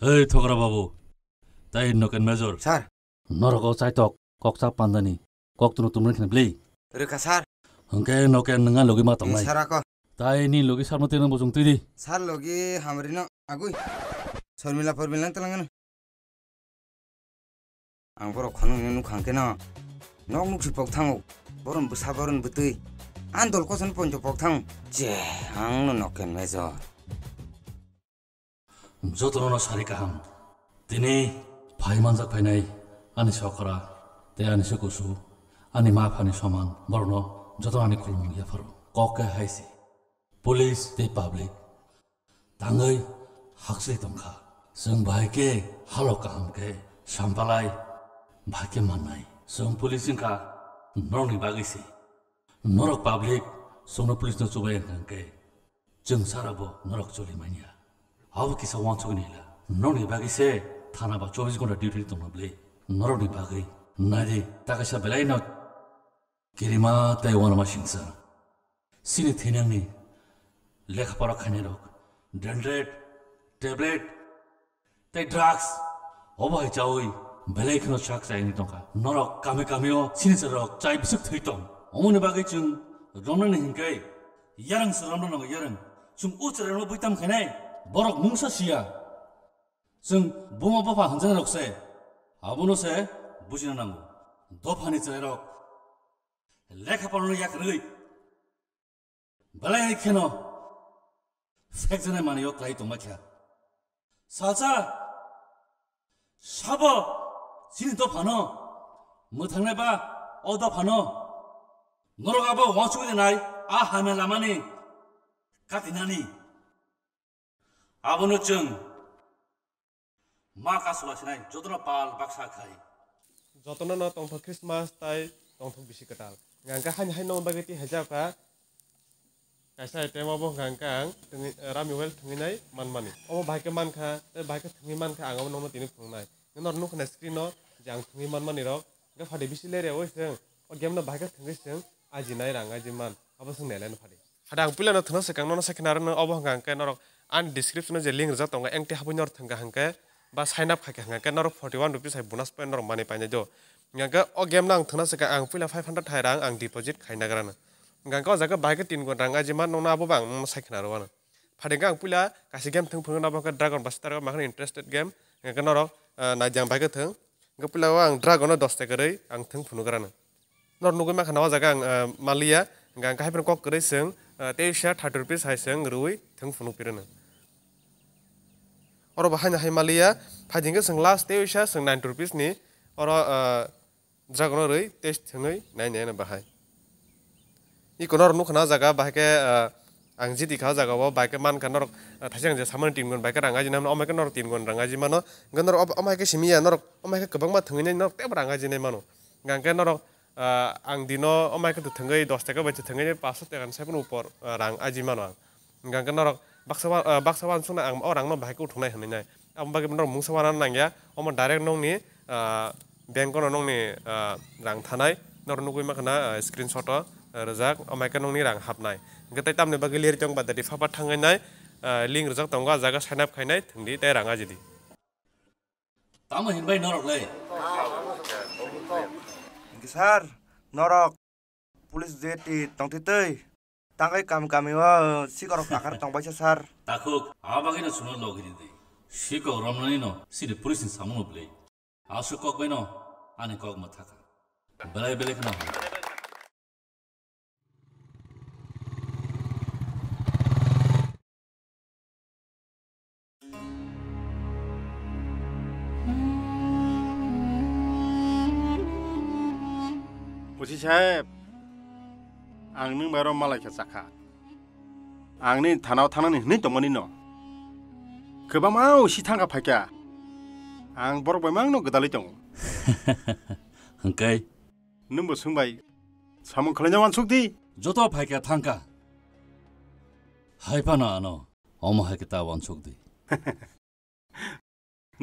Hei Thokra babu, tai noken major. Sar. Norok cai tok, kok cap pandani, kok tunu tumren kena beli. Reka sar. Hengke noken dengan logi matong nai. Sar ako. Tai ni logi sar mati nang bojong tidi. Sar logi hamri no agui. Sormila pormila telangan. Ang borok khanu nu khangke na. Nok nuk sipok thango. Boron busaboron butui. Andol kosan ponjo pok thang. Je, ang no noken major. Jotono sari kaham. Tini pai manjak pai nai. Ani sokora, te ani sekusu, ani maaf ani soman, borno, joto ani kulung ya faru. Kok haisi. Police te public. Tangai hakse tongkha. Seng baike halo kaham ke sampalai baike manai. Seng police ka norni bagisi. Norok public songno police no chubai ngke. Jeng sarabo norok choli mania. Aw kisa wanchog nila. Norni bagise thana ba 24 घंटा duty tongna ble. Norok ni bagai. Nadi takasa belai no kirima Taiwan ma singsa. Sini thinang ni lekha para khane rok. Dandred, tablet, tai drugs. Obai chawi belai khno chak sai ni tongka. Norok kame kameo sini sarok chai bisuk thitong. Omone bagai chung romna ni hingkai. Yarang saramna no yarang. Chung uchara no buitam khane. Borok mungsa sia. Sung buma bapa hanjana rokse. 아부노세 무지나나고 도파니 쩌록 레카파노 약르이 발라이 캐노 팩전에 많이 욕라이 동마캬 사자 샤버 지니 도 파노 무탕네 봐 어도 파노 너로 가봐 와추게 나이 아 하면 라마니 가티나니 아부노증 Maka suasana jodona pal baksa khai. Jotona no tongthok Christmas tai tongthok bisi ketal. Ngangka hai no bageti hajaka. Kaisa tema bo ngangka Ramuel thunginai manmani. Omo bhaike mankha te bhaike thungi mankha angam no tini phungnai. Nor nu khna screen no jang thungi manmani rok ga phade bisi lere oi seng o game no bhaike thungi seng ajinai ranga jiman abo seng nelen phade. Hadang pula no thna sekang no seknar no obo ngangka norok an description je link rok tonga engte habu nor thanga hangka ba sign up khake hangka norok 41 rupees hai bonus point norok mani paine jo ngangka o game nang thna seka ang pula 500 thai rang ang deposit khaina grana ngangka jaga baike 3 gon rang ajima nona abo bang saikna ro phadengka ang pula kasi game thung phung na ba dragon bastar ma interested game ngangka norok na jang baike thung ngangka pula ang dragon 10 ta gare ang thung phunu grana nor nugo ma khana jaga ang malia ngangka hai kok gare seng te sha 30 rupees hai seng rui thung phunu pirana oro bahanya hai malia phajingga seng last te sha seng 90 rupees ni oro dragon rei test thngai nai nai na bahai i konor nu khana jaga bahke ang jiti kha jaga ba bahke man kan nor thajang je saman tin gon bahke ranga jinam omai kan nor tin gon ranga ji mano ganor omai ke simia nor omai ke kabang ma thngai nor te ranga ji nei mano gangke nor ang dino omai ke thngai 10 taka bache thngai 500 taka sabun upor rang aji mano gangke nor baksawan suna ang orang no bahke uthunai hanai am bagi nor mungsawan nangya om direct nong ni bank kono nong ni rang thanai nor nugui ma khana screenshot rajak omai ka nong ni rang hapnai gatai tamne bagi lir chong badati phapa thangai nai link rajak tonga jaga sign up khainai thungdi tai ranga jidi tama hinbai norok le Sar norok police jeti tongti tei tangai kami wa sikorok akar tong baca sar takuk abagina suno logiri de shiko ramnani no sidi police samuno ble asu kok beno ani kok mathaka belai belai kana Puji Sahib, ang nung mayroong malay ka saka. Ang ni tanaw ni nito mo nino. Kaba mau si tangka pakya. Ang borok memang no gedali tong. Hengkai. Numbo sungbay. Samung kalenyawan sukdi. Joto pakya tangka. Haipana ano. Omo hakita wan sukdi.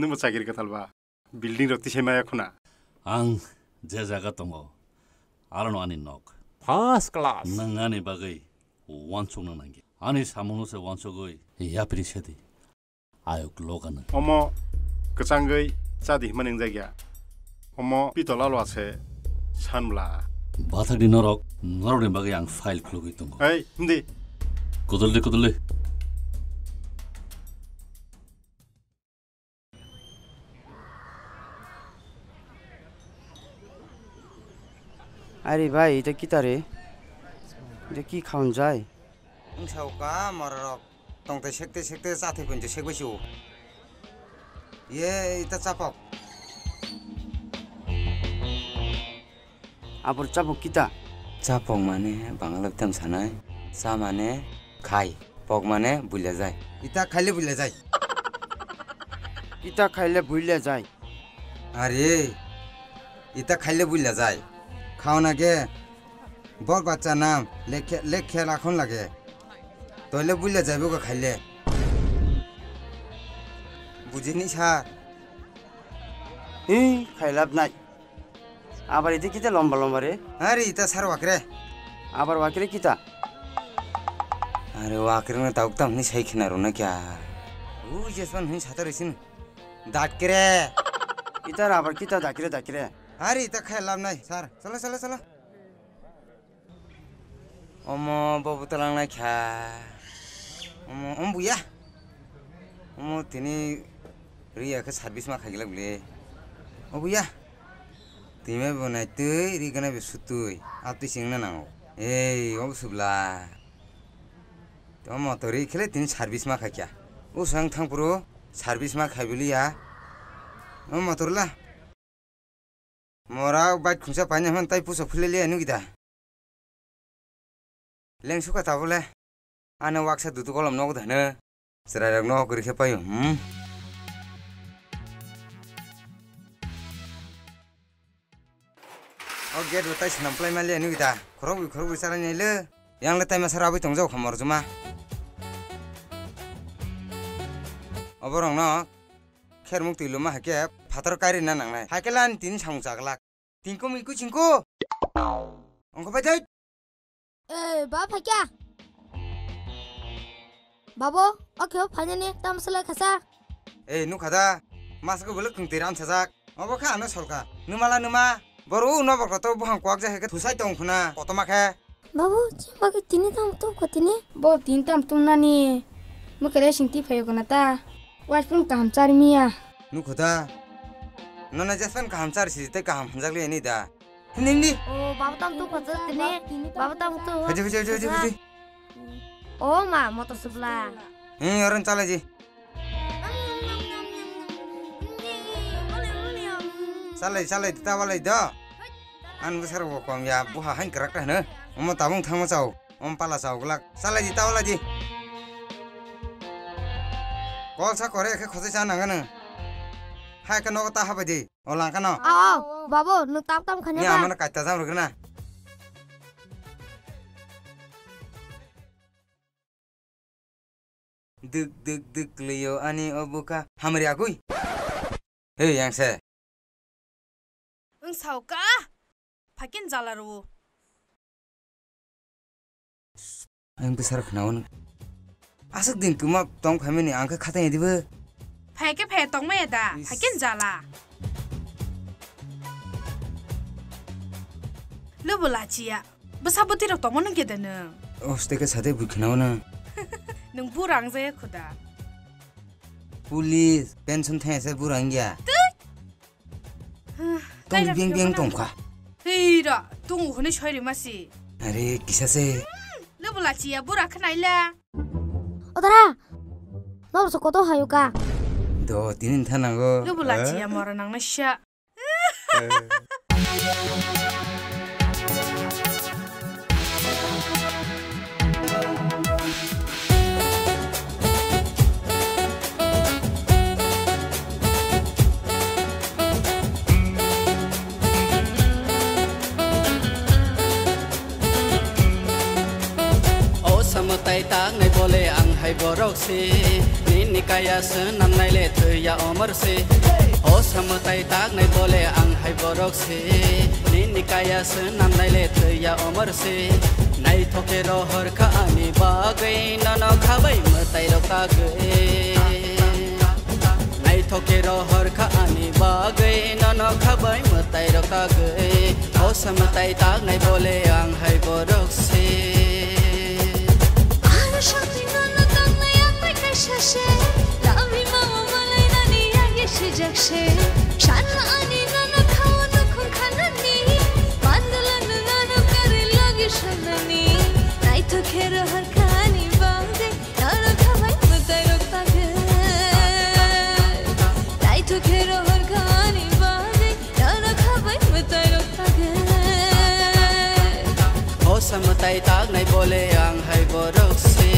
Numbo sagiri katalba. Building roti semaya kuna. Ang jaga tongo. Arano ani nok. First class. Nangani bagai wanchung nangi. Ani samunuse wanchogoi yapri shedi. ayok logan omo kecanggai jadi meneng jaga omo pitola lo ase sanbla bathak di norok ni bagai yang file klugi tunggu hindi kudulde আরে ভাই এটা কি তারে এটা কি খাওন যায় sauka marok tongte sekte sate kunje sekbesiu ye ita capok আবার চাবো কিতা capok mane bangla bitam sanai sa mane khai pok mane bulia jai ita khaile bulia jai কিতা খাইলে ভুলে যায় আরে ita khaile bulia jai খাওনা গে বড় বাচ্চা নাম লেখে রাখন লাগে তইলে বুইলা যাইবো গো খাইলে বুঝিনি স্যার খাইলাভ নাই আবার এতে কিতা লম্বা লম্বা রে আরে ইতা স্যার ওয়াকরে আবার ওয়াকিরে কিতা আরে ওয়াকরে না তাউকতাম নি সাইখিনা রোনা ক্যা ও জেসমান হুই সাতা রইছিন দাটকরে ইতার আবার কিতা দাকিরে আরে ইতা খাইলাভ নাই স্যার চলো omo babu talang na kya omo buya omo tini riya ke service ma khagila bule o buya time bonai tui ri gana be sutui apti singna nang ei o subla to motori khele tini service ma khakya o sang thang puro service ma khaibili ya o motorla mora bike khunsa pani han tai puso phulele anu gida leng suka ta bole ana waksa dutu kolam nok dhane serarak nok gori khepayo o get rotai snamplai mali anu gida khorog sara nele yang le taima sara abi tongjau khamor juma oborong no khermuk tiluma hake phatar kairi na nangnai hakelan tin sang jaglak tinko miku chingko ongko pai बाप है क्या बाबो okay फाइने ने तम सले खसा ए नु खदा मासको बोले खुंते राम सजाक अब खा न सरका नुमाला नुमा बरु न बक तो बहां क्वाक जा हे थुसाइ तंग खुना कतमा खा बाबू चिंबा के तिनी तम तो कतिने बो तीन तम तुम नानी मुकले सिंती फयो कनता वाजपुन काम चार मिया नु खदा नना जसन काम चार सिते काम हंजागले नि दा निंदी ओ बाबू तम तो कतने बाबू तम तो हजे ओ मा मत सुबला अरन चले जी चले ता वाले द आन बसर वो कम या बुहा हाइन करकटा न हम ताबुं थांग चाव हम पाला चाव गला चले जी ता वाला जी कल सा करे के खोसे चा नांगन हाय का नगता हाबदि ओला का न आओ बाबू नु ताप तम खने या मन काटा जाम रगना दुक लियो अनि अबुका हमरे आगुई हे यांसे साउका फाकिन जालारु आं बेसार खनावन आसक दिन कुमा तंग खामिनि आंखो खाताय दिबो फायके फाय तंग मेदा फाकिन जाला लबलाचिया बसाबति र तंगन गेदन ओस्तेके साथे बुखनावन नों बुरां जाय खुदा पुलिस पेंशन थायसे बुरां गया तंग बिंग बिंग तंखा हेरा तंग होने छयरे मासि अरे किसासे लबलाचिया बुरा खनाइला ओदरा नो सको तो हायुका दो तीन थानांगो लबलाचिया मरा नांना शा समताय तांगनाय बोले आं हाय बरकसे निनि कायासो नामनायले थैया अमरसे ओ समताय तांगनाय बोले आं हाय बरकसे निनि कायासो नामनायले थैया अमरसे नायथके रहर खानि बागै नन खाबै मताय रकागै नाइथोकेर हरखा आनी बागै नन खाबाय मताय रकागै ओ समताय तागनाय बोले आं हाय बरकसे आरो शांति नन तागनाय आं बाय कायसासे लाबि मावा मालाय नानि आगे सिजाकसे शानला आनि नन खाव नखुं खानानि मानदलन नन करे लगे शानानि नाइथोकेर हरखा आनि बागै नन खाबाय मताय रकागै नाइथोकेर हरखा आनि बागै नन खाबाय मताय रकागै ओ समताय तागनाय बोले आं हाय बरकसे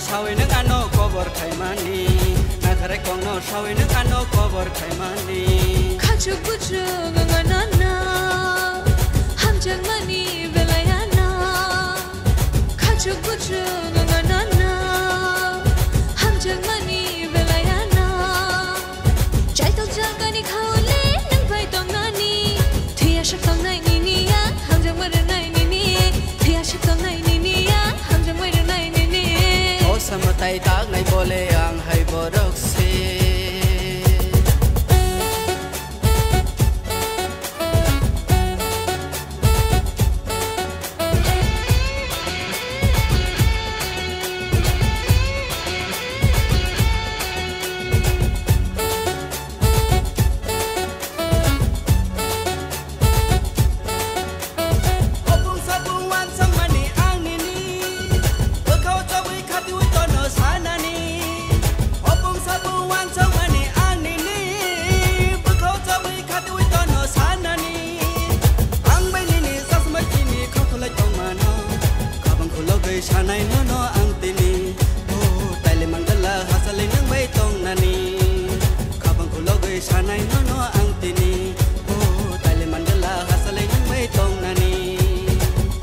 Sawi neng ano kobar kaimani, nakare kono sawi neng ano kobar kaimani. Kacu bucu nganana, hamjang mani belayana. Kacu bucu nganana, hamjang mani belayana. Jaitok jagani kaule neng bai tong nani, tiya shakang nai nini ya, hamjang merenai nini, tiya shakang nai nini ya, hamjang merenai nini. Samtai tagnay bole ang hay borokse Sanay nono ang tini oh taile mangala hasalay nang bay tong nani kabang kulogoy sanay nono ang tini oh taile mangala hasalay nang bay tong nani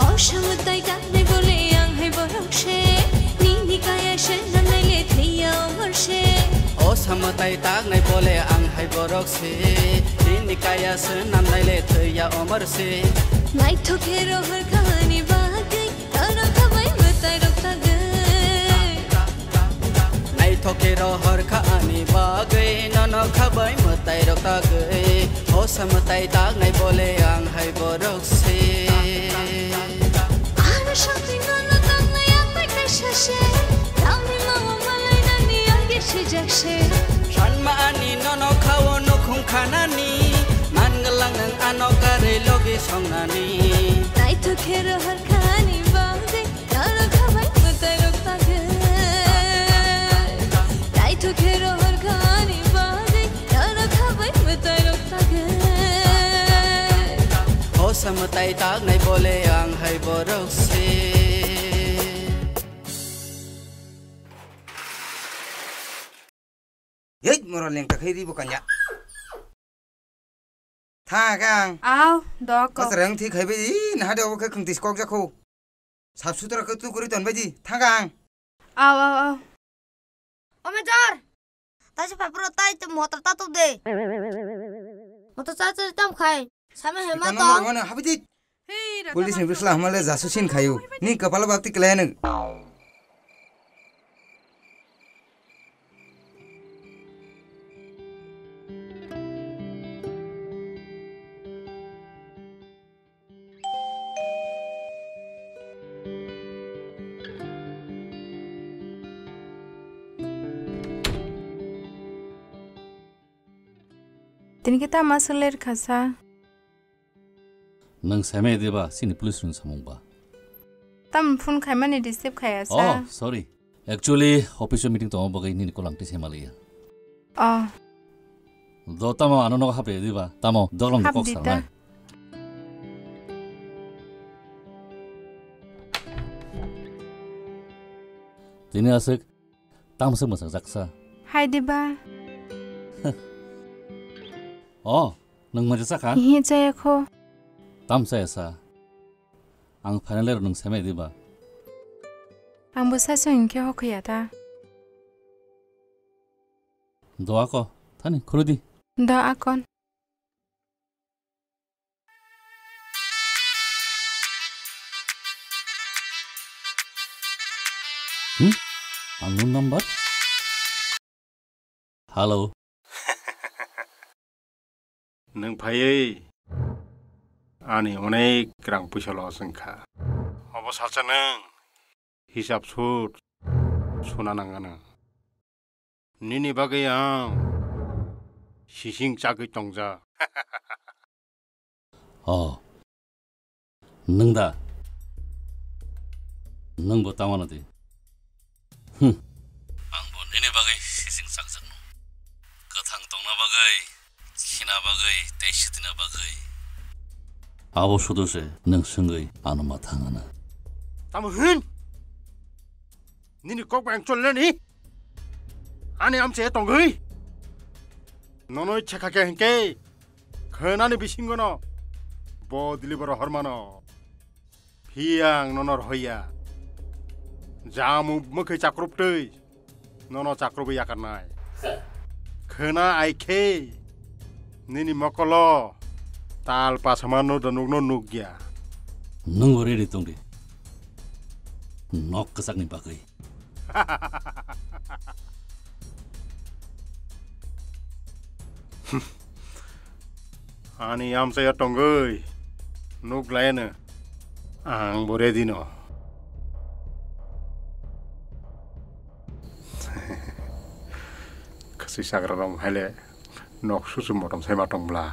oh shamutay tagnay bole ang hay borokse nini kaya she nanay le thiya omarshe oh samutay tagnay bole ang hay borokse nini kaya she nanay le thiya omarshe naithoker hurkha ani bagay tara khabay mataay roktagai नाइथोकेर हरखा आनी बागै none खाबाय मताय रकागै हो समताय तागनाय बोले आं हाय बरकसे आरो शांति none तागनाय आं bye कायसासे लाबि मावा मालाय नानि आगे सिजाकसे शानमा आनी नन खाव नखुं खानानि मानगलां नों आनो गारै लगे संनानि नाइथोकेर हरखा आनि बागै नन खाबाय मताय रकागै नाइथोकेर हरखा आनि बागै नन खाबाय मताय रकागै हो समताय तागनाय बोले आं हाय बरकसे Yey moral yang tak hiri bukan ya. Tha kang. Aw, dok. Kasarang thi khai beji nah ada oke kang tiskok jakho. Sab sutra ke tu kuri ton beji. Tha kang. Aw, aw, aw. Ome jar. Tasi papro tai tu motor tatu de. Motor saja tam khai. Sama hemat Kan nomor mana habiji. Polis ni bislah hamale jasusin khayu. Ni kepala bakti kelayan. Tini kita masalah kasa nang same deba sini police run samungba. Tam phone khai mani receive khai asa. Oh, sorry. Actually, official meeting to bagai ni kolam ti semalia. Oh. Do tamo anono hape deba. Tamo doglong kok sarnai. Tini asik tam se masak jaksa. Hai deba. Oh, nang majasa kan? Hi jaya kho. Tam saya sa. Ang final nang same deba. Ang busa song ke ho khya ta. Doa ko, thani khurudi. Da akon. Unknown number? Halo. Nang phai ani onek krang puisalo sengkha. Obo salsa nang hisab sut suna nangana. Nini bagai ang sising cagai tongja. Oh. Nangda. Nang bo tawana de. Angbo nini bagai sising sakjang. Kathang tongna bagai, china bagai, teishidina bagai. Abo sudose nang sengai anu matangana. Tamu hun. Nini kok bang chol ni? Ani am che tonggai. Nonoi chekake henke. Khenani bisingono. Bo deliver hormano. Phiang nonor hoya. Jamu mukhe chakrup tei. Nono chakrup ya karnai. Khena aike. Nini makolo. Tal pasamano danugno nugya. Nang ready tongdi. Nok kesak ni bagai. Ani am saya tonggai. Nuk lain ang bore dino. Kasih sagram hele nok susu motom saya matong bla.